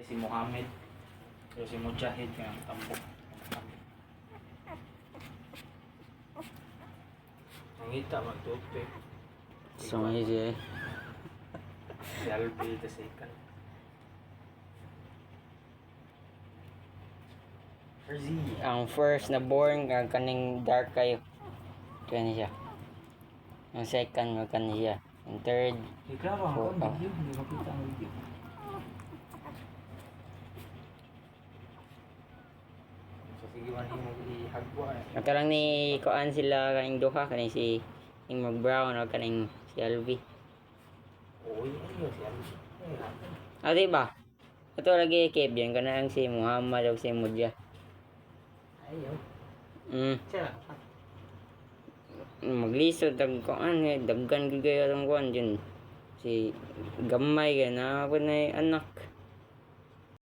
Si Muhammad. Pero si Mujahid kaya ang tambok. Nangita magtutpik. So easy eh. Si Albi the second. Rizzy. Ang first na born kaning dark kayo. Kani siya. Ang second kani siya. Ang third Ikaw ang video. Hindi makita ang video. So sige man yung ihagwa eh. Nagkarang ni kuan sila kaning duha kaning si Ing Brown o kaning si Alvi. Uy, ayun si Albi. Ah, di ba? Ito lagi keep yan kanang si Muhammad o si Mujah. Ayaw. Siya. Maglisod ang kuan daggan gyud ang kuan dyan. Si gamay na ako na anak.